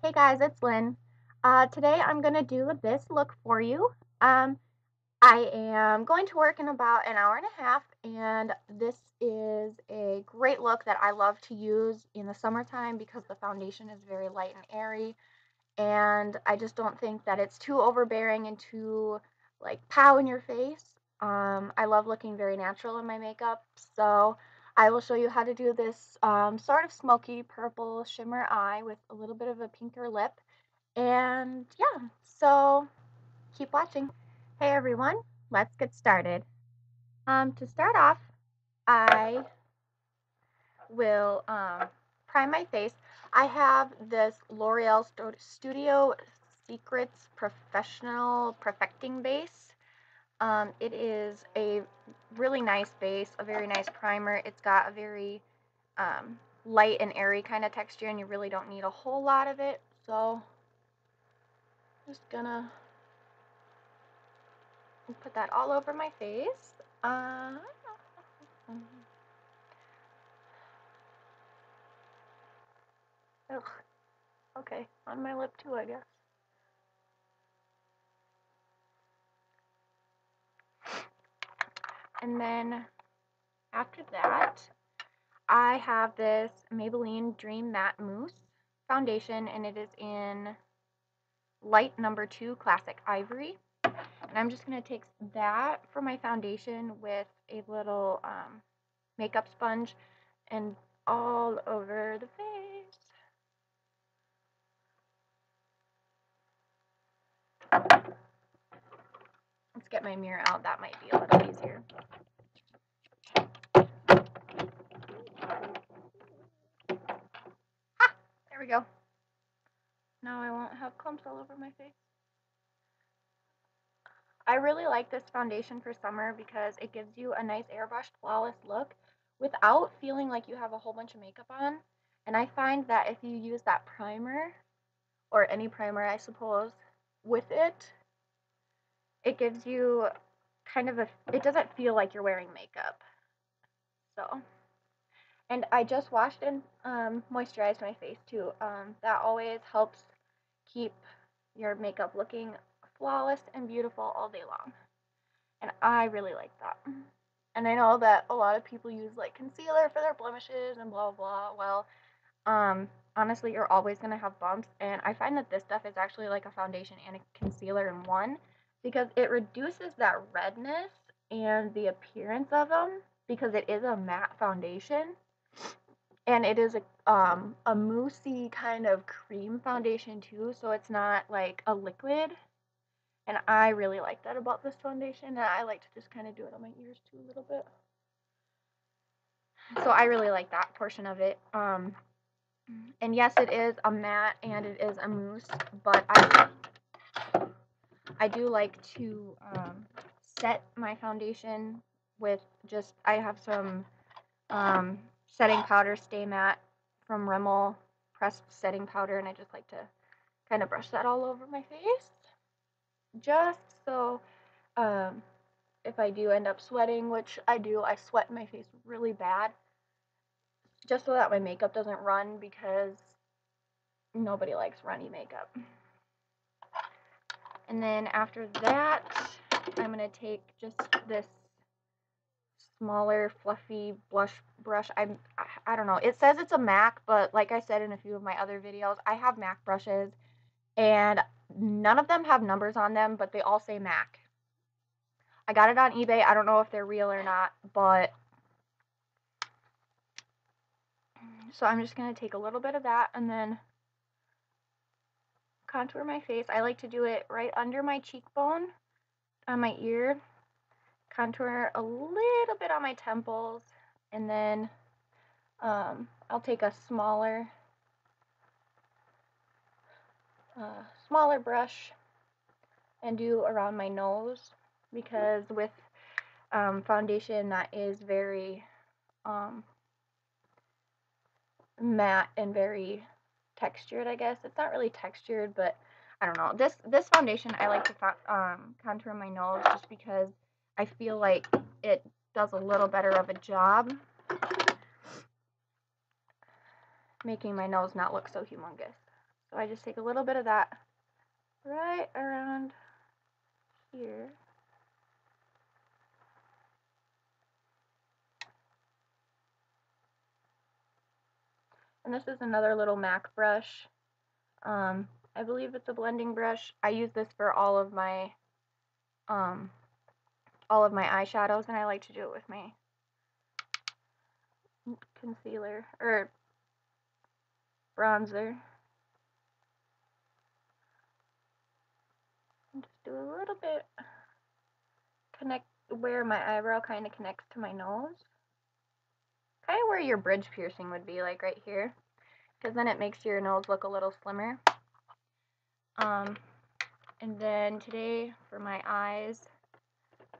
Hey guys, it's Lynn. Today I'm going to do this look for you. Um, I am going to work in about an hour and a half, and this is a great look that I love to use in the summertime because the foundation is very light and airy, and I just don't think that it's too overbearing and too like pow in your face. I love looking very natural in my makeup, so I will show you how to do this sort of smoky purple shimmer eye with a little bit of a pinker lip. And yeah, so keep watching. Hey everyone, let's get started. To start off, I will prime my face. I have this L'Oreal Studio Secrets Professional Perfecting Base. It is a really nice base, a very nice primer. It's got a very light and airy kind of texture, and you really don't need a whole lot of it. So just gonna put that all over my face. Ugh. Okay, on my lip too, I guess. And then after that, I have this Maybelline Dream Matte Mousse foundation, and it is in light number 2 Classic Ivory. And I'm just going to take that for my foundation with a little makeup sponge and all over the face. Let's get my mirror out. That might be a little easier. Ah, there we go. Now I won't have clumps all over my face. I really like this foundation for summer because it gives you a nice airbrushed, flawless look without feeling like you have a whole bunch of makeup on. And I find that if you use that primer, or any primer, I suppose, with it, it gives you kind of it doesn't feel like you're wearing makeup. So, and I just washed and moisturized my face too. That always helps keep your makeup looking flawless and beautiful all day long. And I really like that. And I know that a lot of people use like concealer for their blemishes and blah blah. Well, honestly, you're always gonna have bumps, and I find that this stuff is actually like a foundation and a concealer in one because it reduces that redness and the appearance of them because it is a matte foundation and it is a moussey kind of cream foundation too, so it's not like a liquid. And I really like that about this foundation, and I like to just kind of do it on my ears too a little bit. So I really like that portion of it. And yes, it is a matte and it is a mousse, but I do like to set my foundation with just, I have some setting powder, Stay Matte from Rimmel pressed setting powder, and I just like to kind of brush that all over my face, just so if I do end up sweating, which I do, I sweat in my face really bad, just so that my makeup doesn't run because nobody likes runny makeup. And then after that, I'm going to take just this smaller, fluffy blush brush. I don't know. It says it's a MAC, but like I said in a few of my other videos, I have MAC brushes, and none of them have numbers on them, but they all say MAC. I got it on eBay. I don't know if they're real or not, but so I'm just going to take a little bit of that and then contour my face. I like to do it right under my cheekbone, on my ear, contour a little bit on my temples, and then I'll take a smaller brush and do around my nose, because with foundation that is very matte and very textured, I guess. It's not really textured, but I don't know. This foundation I like to contour my nose just because I feel like it does a little better of a job making my nose not look so humongous. So I just take a little bit of that right around here. And this is another little MAC brush. I believe it's a blending brush. I use this for all of my eyeshadows, and I like to do it with my concealer or bronzer. And just do a little bit, connect where my eyebrow kind of connects to my nose. Kind of where your bridge piercing would be, like right here, because then it makes your nose look a little slimmer. And then today for my eyes,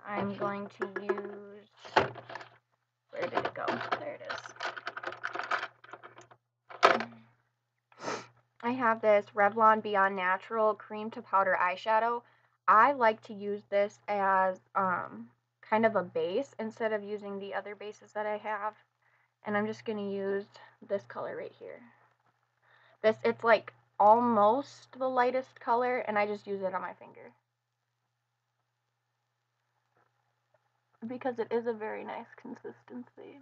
I'm going to use, where did it go? There it is. I have this Revlon Beyond Natural Cream to Powder eyeshadow. I like to use this as kind of a base instead of using the other bases that I have. And I'm just going to use this color right here. It's like almost the lightest color, and I just use it on my finger. Because it is a very nice consistency.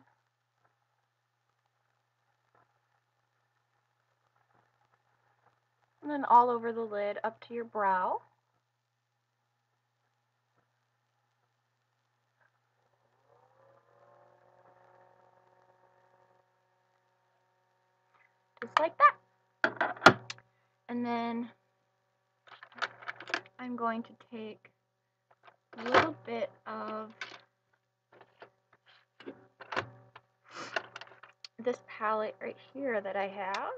And then all over the lid up to your brow. Just like that. And then I'm going to take a little bit of this palette right here that I have.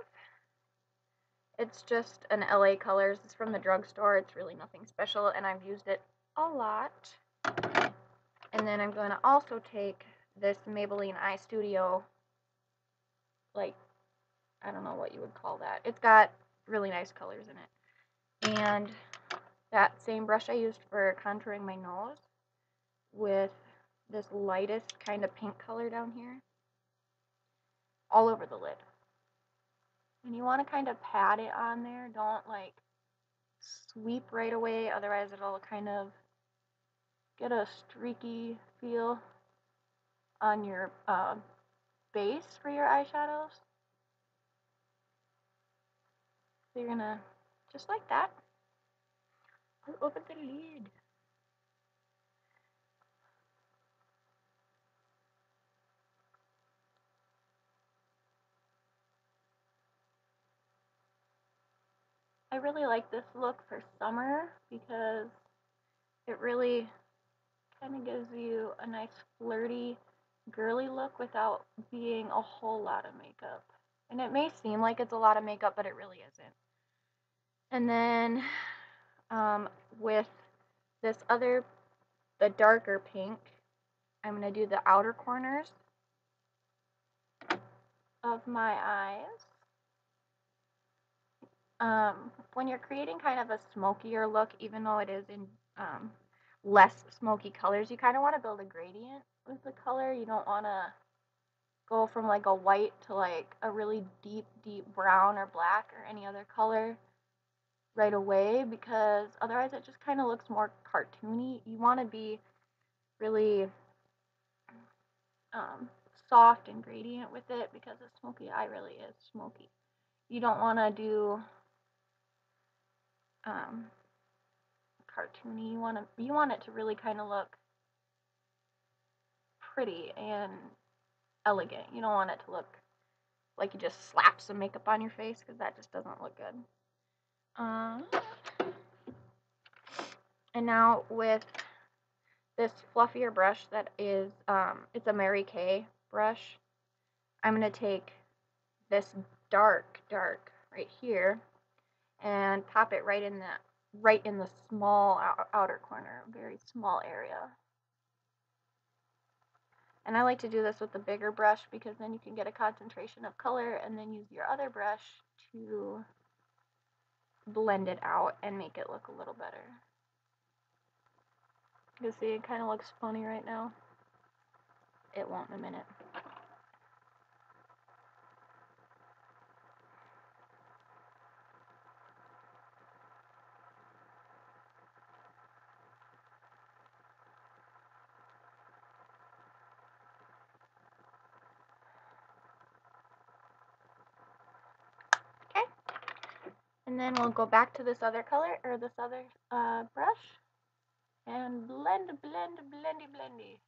It's just an LA Colors. It's from the drugstore. It's really nothing special, and I've used it a lot. And then I'm going to also take this Maybelline Eye Studio, like, I don't know what you would call that. It's got really nice colors in it. And that same brush I used for contouring my nose with this lightest kind of pink color down here, all over the lid. And you want to kind of pat it on there. Don't like sweep right away, otherwise it'll kind of get a streaky feel on your base for your eyeshadows. So you're gonna, just like that, open the lid. I really like this look for summer because it really kind of gives you a nice flirty, girly look without being a whole lot of makeup. And it may seem like it's a lot of makeup, but it really isn't. And then with this other, the darker pink, I'm going to do the outer corners of my eyes. When you're creating kind of a smokier look, even though it is in less smoky colors, you kind of want to build a gradient with the color. You don't want to go from like a white to like a really deep, deep brown or black or any other color right away, because otherwise it just kind of looks more cartoony. You want to be really soft and gradient with it, because a smoky eye really is smoky. You don't want to do cartoony. You want it to really kind of look pretty and elegant. You don't want it to look like you just slap some makeup on your face, because that just doesn't look good. And now with this fluffier brush that is, it's a Mary Kay brush, I'm going to take this dark right here and pop it right in the small outer corner, very small area. And I like to do this with the bigger brush, because then you can get a concentration of color and then use your other brush to blend it out and make it look a little better. You can see it kind of looks funny right now. It won't in a minute. And then we'll go back to this other color, or this other brush, and blend, blend, blendy, blendy.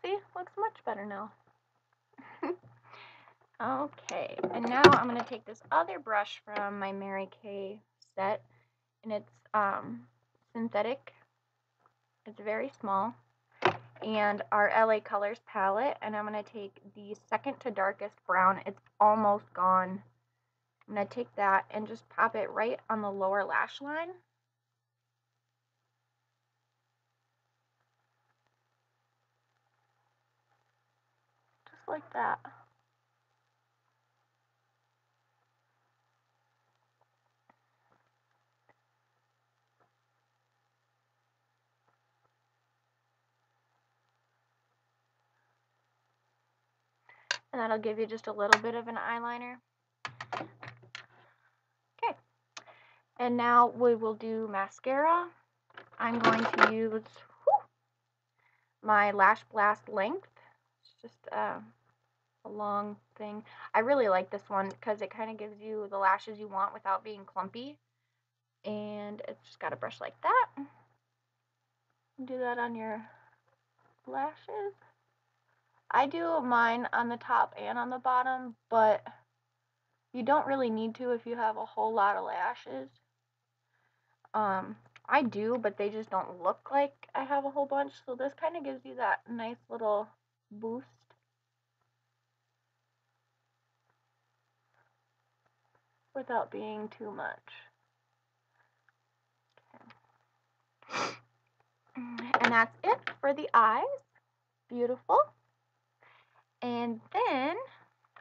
See, looks much better now. Okay, and now I'm going to take this other brush from my Mary Kay set, and it's synthetic. It's very small, and our LA Colors palette, and I'm going to take the second to darkest brown. It's almost gone. I'm going to take that and just pop it right on the lower lash line. Just like that. And that'll give you just a little bit of an eyeliner. Okay. And now we will do mascara. I'm going to use my Lash Blast Length. It's just a long thing. I really like this one because it kind of gives you the lashes you want without being clumpy. And it's just got a brush like that. Do that on your lashes. I do mine on the top and on the bottom, but you don't really need to if you have a whole lot of lashes. I do, but they just don't look like I have a whole bunch, so this kind of gives you that nice little boost. Without being too much. Okay. And that's it for the eyes. Beautiful. And then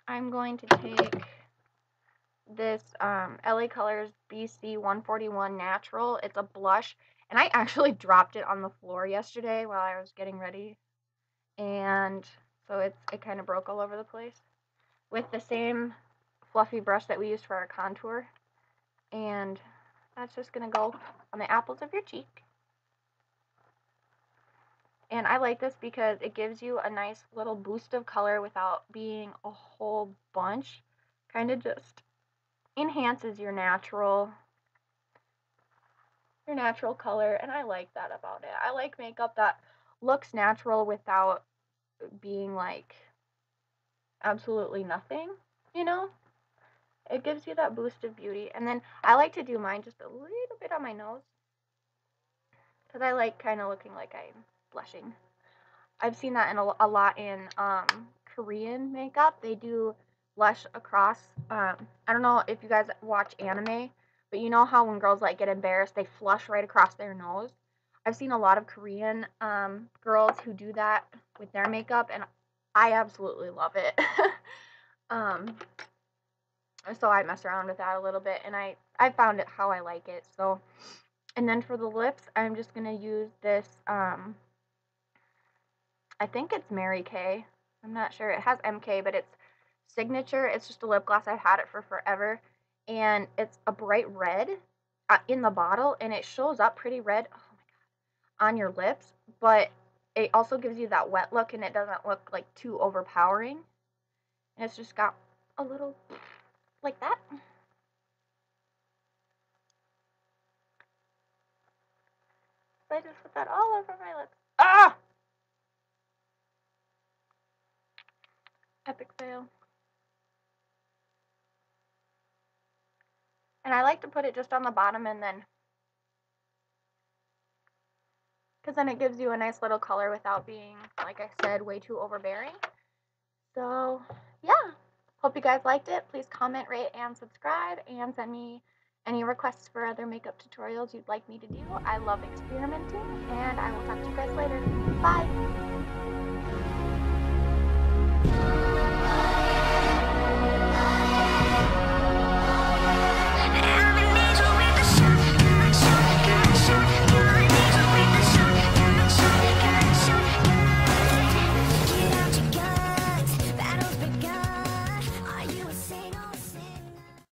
I'm going to take this LA Colors BC 141 Natural. It's a blush, and I actually dropped it on the floor yesterday while I was getting ready, and so it kind of broke all over the place. With the same fluffy brush that we used for our contour, and that's just gonna go on the apples of your cheek. And I like this because it gives you a nice little boost of color without being a whole bunch. Kind of just enhances your natural color, and I like that about it. I like makeup that looks natural without being like absolutely nothing, you know? It gives you that boost of beauty. And then I like to do mine just a little bit on my nose because I like kind of looking like I'm blushing. I've seen that in a lot in Korean makeup. They do blush across. I don't know if you guys watch anime, but you know how when girls like get embarrassed, they flush right across their nose. I've seen a lot of Korean girls who do that with their makeup, and I absolutely love it. So I mess around with that a little bit, and I found it how I like it. So, and then for the lips, I'm just gonna use this. I think it's Mary Kay. I'm not sure. It has MK, but it's Signature. It's just a lip gloss. I've had it for forever. And it's a bright red in the bottle, and it shows up pretty red, oh my God, on your lips. But it also gives you that wet look, and it doesn't look like too overpowering. And it's just got a little like that. So I just put that all over my lips. Ah! Epic fail. And I like to put it just on the bottom, and then, because then it gives you a nice little color without being, like I said, way too overbearing. So, yeah. Hope you guys liked it. Please comment, rate, and subscribe, and send me any requests for other makeup tutorials you'd like me to do. I love experimenting, and I will talk to you guys later. Bye!